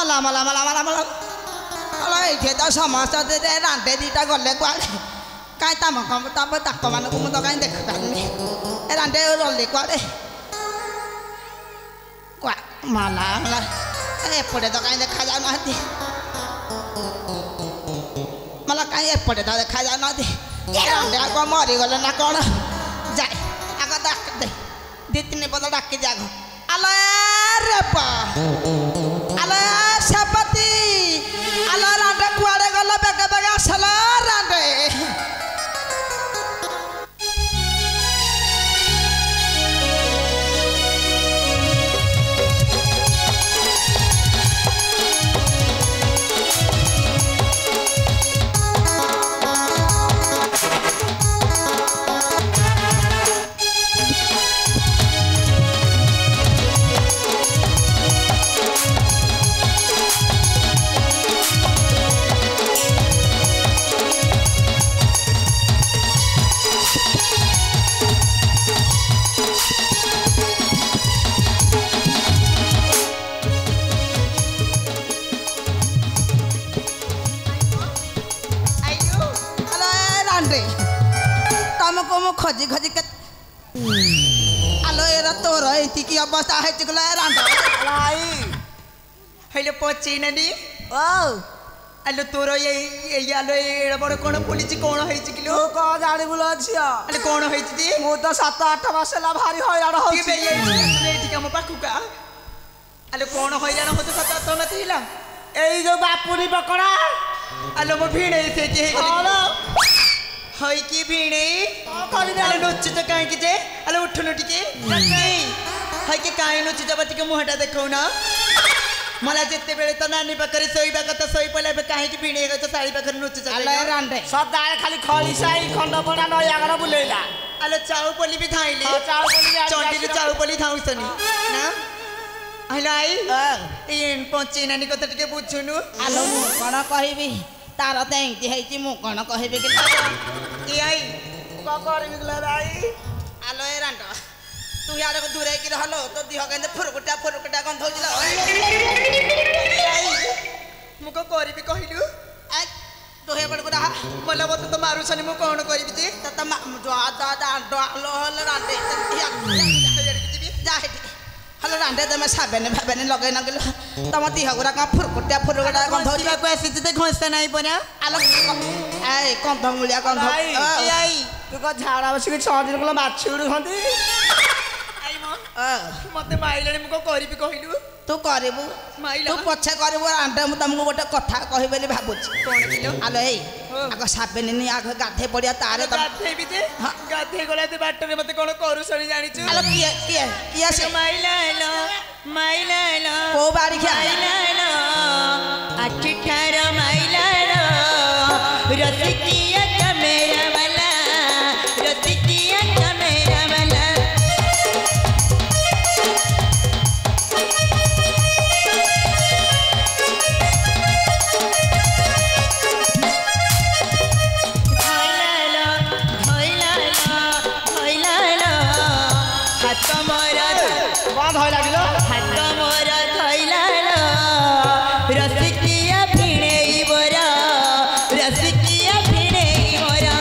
मला मला मला मला मला मला ଏଇଠି ତ ସମସ୍ତେ ରାନ୍ଧେ ଦୁଇଟା ଗଲେ କୁଆଡ଼େ କାହିଁ ତମ ତାଙ୍କ ମାନଙ୍କୁ ମୁଁ ତ କାହିଁ ଦେଖିପାରୁନି ରାନ୍ଧେ ଗଲେ କୁଆଡ଼େ ମାଲା ମାଲା ଏପଟେ ତ କାହିଁ ଦେଖାଯାଉନାହାନ୍ତି मला କାହିଁ ଏପଟେ ତ ଦେଖାଯାଉନାହାନ୍ତି ରାନ୍ଧେ ଆଗ ମରିଗଲେ ନା କ'ଣ ଯାଏ ଆଗ ଡାକି ଦୁଇ ତିନି ପଦ ଡାକିଛି ଆଗ ଆଲୋ ରେପା ଆଲୋ ସେପତି ଆଲୋ ରାନ୍ଧେ କୁଆଡ଼େ ଗଲ ବେଗେ ବେଗେ ଆସିଲ ରାନ୍ଧେ तुमको मु खोजी खोजी के आलो एरा तोर एती की अवस्था है चिकला रांडा लाई हेले पोची ननी ओ आलो तोर ये आलो एड़ा बड़ कोन पुलिस कोन है चिकलो को जानि बुलो छिया आले कोन है ती मु तो 7-8 मास ला भारी हैरान हो छी ये ठीक हम पाखु का आले कोन हैरान हो तो 7-8 मास हिला एई जो बापुनी पकड़ा आलो मो भीड़े से के हालो हई की भिणे अरे नोच तो काहे की जे अरे उठनो टिके नहीं हई के काहे नोच जबती के मुहटा देखौ ना मला जेते बेले त नानी पाखरे सोईबा कथा सोई पले काहे की भिणे गत साड़ी पाखरे नोच जा अले रांडे सदाळे खाली खली साई खंड पडा न यागरा बुलेला अले चाउ पली भी थाइले चाउ पली चंडी चाउ पली थाउसनी ना हलाई इन पहुंची नानी कथा टिके बुझुनु आलो मु कोन कहिबी तार तेंती है मु कौन कहे कि आई कई आलो ए रांड तू यार को दूर की रहलो तो दिह के फुरकुटा गंध मुको करबी कहलु तो हे बड़ रहा मला बत तो मारू सनी मु कौन करबी जे त लो रांडे जा हे हलो रांडे तमे साबेने भाबेने लगे न गेलो तम दिह गुरा का फुरकुटा गंध होजी को एसी ते घोसता नाही पना आलो ए गंध मुलिया गंध आई तू को झाड़ा बसी के 6 दिन को माछी उड़ हंदी आई मो मते माइलने मुको करबी कहलु तू करबू तू पछे करबू रांडे मु तुमको गोटे कथा कहि बेली भाबुची कोन किलो आलो ए आगो साबेने नि आगो गाधे पड़िया तारे गाधे भी जे गाधे गला ते बाट रे मते कोन करू सनी जानिछु आलो किया से माइला को बाड़ी के माइला अठठार माइला रसिकिया कमेरा वाला रसिकिया कमेरा वाला हाथ मोरा बांध होय लागिलो हाथ मोरा धइला रसिकिया भिणेई बोरा रसिकिया भिणेई बोरा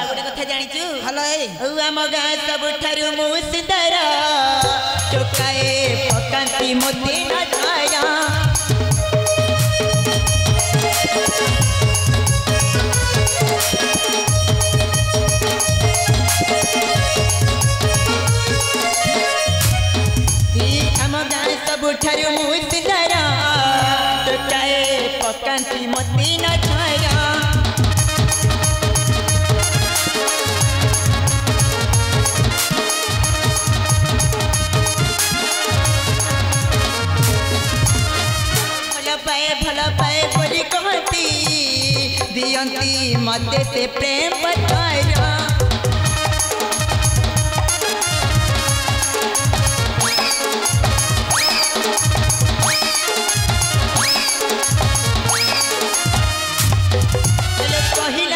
गोटे कथा जानिछु हलो ए आम गाँ सबुठारु मु सुंदर टोकाए पकांती मोती न छाया आम गाँ सबुठारु मु सुंदर टोकाए पकांती मोती न छाया भला पाए बोली कहती दियंती मते से प्रेम बताया कहले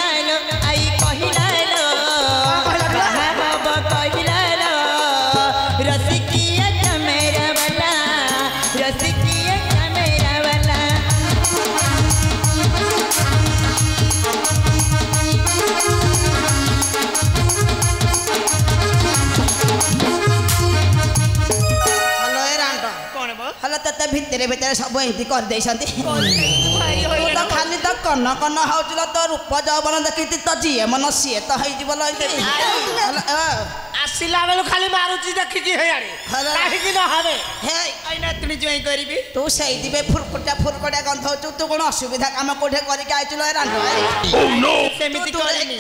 हला तते भितरे भितरे सब एंती कर देइसंती भाई तू होई तो खाली तो कन कन होउचल तो रूप जौवन देखिति तो जीए मन सीए तो हेइ जीवल आसिला बेलु खाली मारुची देखि कि हे आरे हला। काहे कि न हवे हे आइना तुनी जोई करबी तू सेइ दिबे फुरकुटा गंध होचु तू कोन असुविधा काम कोठे करि के आइचुल ए रांड सेमिति करनी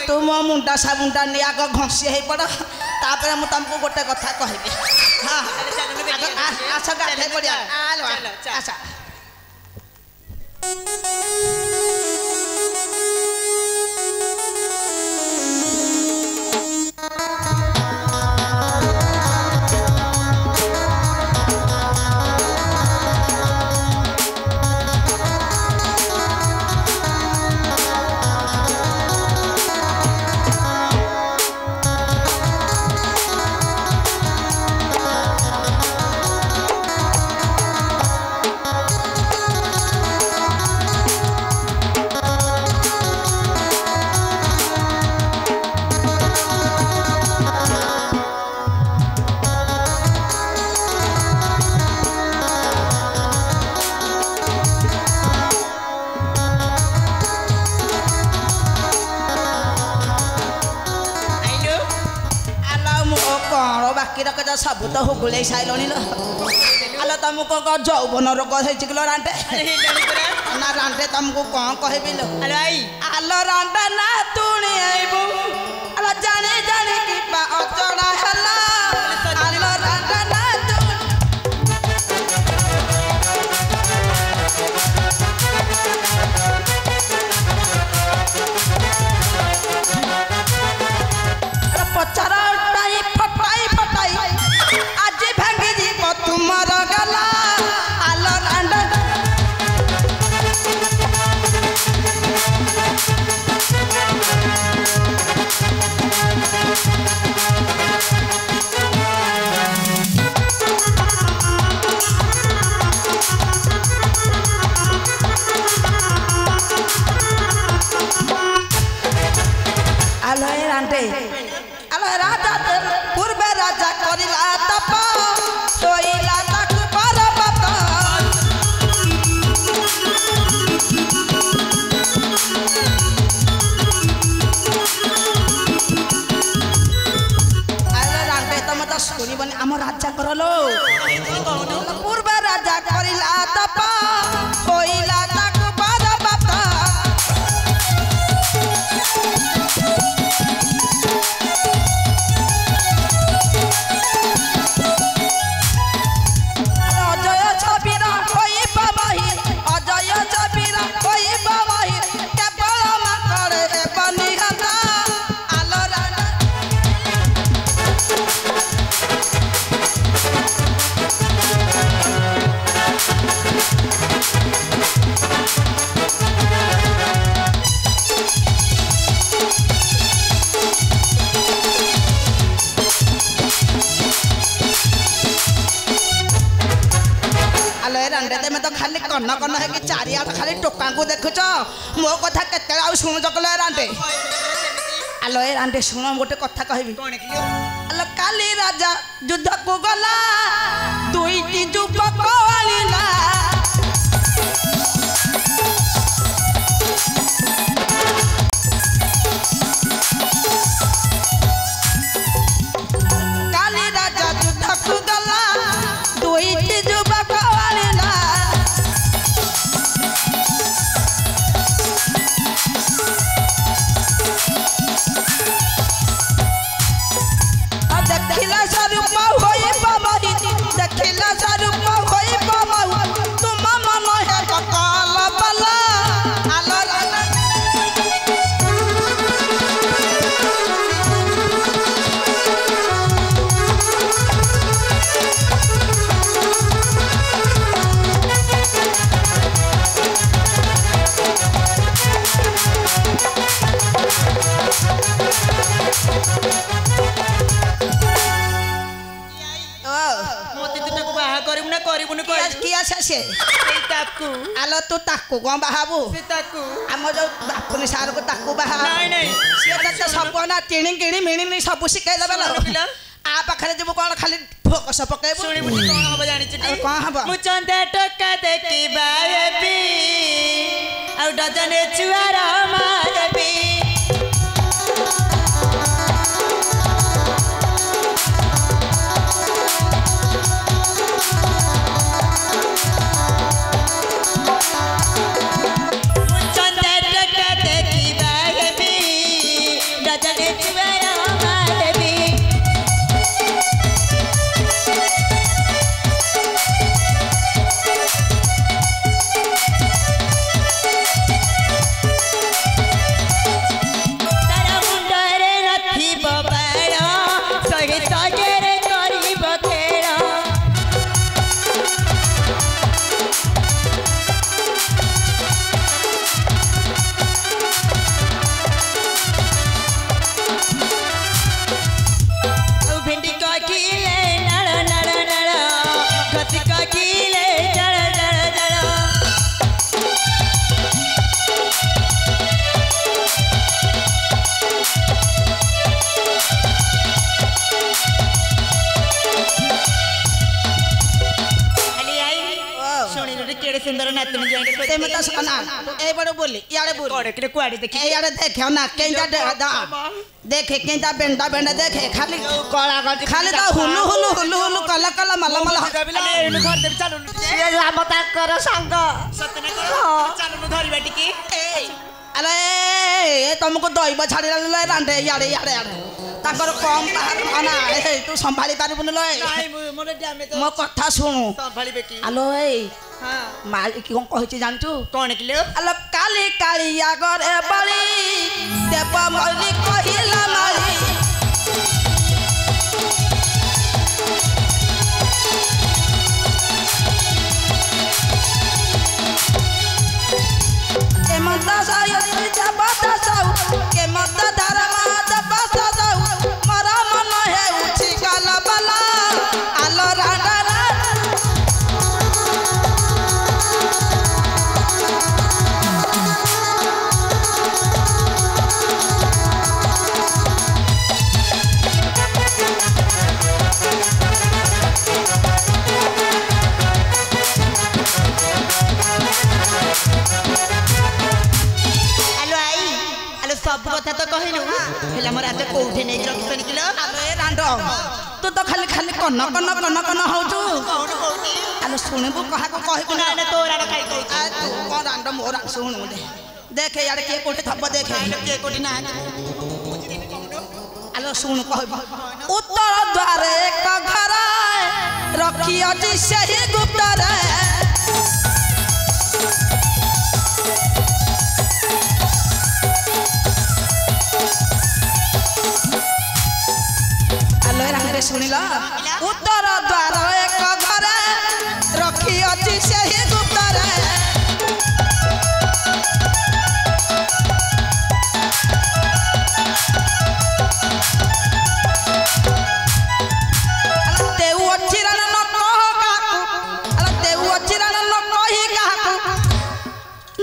तू मो मुंडा साबुनटा नि आग घसी हे पड़ तापर मु तुमको गोटे कथा कहबी हां आछा गाधे पड़िया आछा सब तो हुगुले साइलोनी लो आलो तुमको को जौवन रोग हेछि किलो रांटे ना रांटे तुमको कोन कहबी लो आलो रांटा ना तुनी आइबो आलो जाने जाने कि बा अचड़ा हला आलो रांटा ना तू पचारा फटाई आज भांगी जी तुमर गला आलो रांडा आलो रांडे आलो राजा पूर्व राजा करिला तप सोइला तक परबत आलो रांडे तम तो सुनिबनी हम राजा करलो पूर्व राजा करिला तप सोइला तक परबत में तो खाली कन कन है कि चारिया खाली टोका को देखुच मो कथा केते आ सुनुच कले रांडे आलो ए रांडे सुन गोटे कथा कहबी आलो काली राजा युद्ध को गला दुईटी युवक आलिला काली राजा युद्ध को गला दुईटी युवक आलिला देखिला स्वरूप होई बाबाही देखिला स्वरूप होई बाबा तुम मन है ककाल बला आलो आलो तू ताकू कौन बाहाबू आम जो बापुनी सार को ताकू बाहा सब ना टिणी किणी मिणी सब शिखाई देवे आ पाखरे जब कोन खाली फोकस पकेबो सुनी बुटी कोन हबो जानि छि अरे कहाँ हबो मु चंदे टका देखि बाबी आ डजने चुआर मारबी सुंदर नातनी जाने ते मत सना ए बड़ो बोली यारे बोल कोड़े के कुआड़ी देखि ए यारे देखे ना केंजा देखे केंजा बेंडा बेंडा देखे खाली कला गति खाली तो हुलु हुलु हुलु हुलु कला कला मल मल अरे एनु घर देबी चालू ये रामता कर संग सत्य न कर चालू धरी बेटी की अरे ए तुमको दइब छाड़ी ले रांडे यारे यारे ताकर कम तार खाना ए तू संभाली पारिबुन ल नाही मोरे डैमेज मो कथा सुनु संभाली बेकी हेलो ए हां मालिक कोन कहछि जानछु कोन किलो अल काली कालिया गरे बड़ी देव मौली कहिला मारी के मता सायती जबता साउ के मता धर्मा जबता साउ मरा मन है उठी गला बला आलो राडा सब कथा तो कहिलु हेला मोर आते कोठे नै रखसनी किलो आलो ए रांडो तू तो खाली खाली कन कन कन कन होजु कोन कोनी आलो सुनबो कहा को कहि ना ना तोरा न खाई कहू आ तू कोन रांडो मोर सुनु दे देखे यार के कोठे थब देखे के कोठी ना आलो सुन कहबो उत्तर द्वार एक घर रखियो जी सही गुप्त रे सुनिला उत्तर द्वार एक घर रखी अछि सही गुप्त रे देउ अचिरन न कह काकू देउ अचिरन न कहि काकू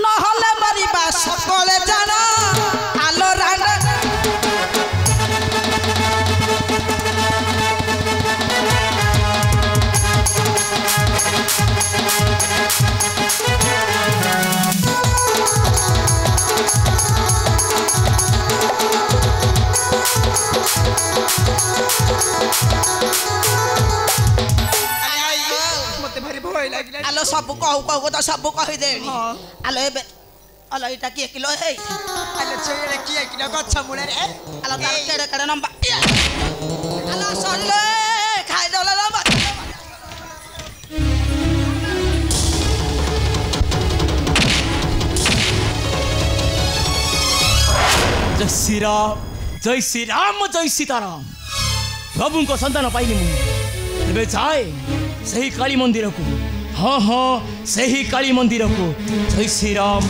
नहले मरिबा सकले जाना आलो रांड मते भारी भय लागिला आलो सब कहू कहू तो सब कहि देनी आलो एबे आलो इटा के किलो हे आलो छेरे की किलो गछ मुळे रे आलो तार केड़े केड़े नंबर आलो सले खाइ दला नंबर जय श्री राम जय सीताराम प्रभु को संतान पाइली मु जाए सही काली मंदिर को हाँ हाँ सही काली मंदिर को जय श्री राम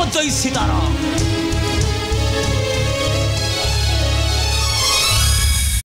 जय सीताराम।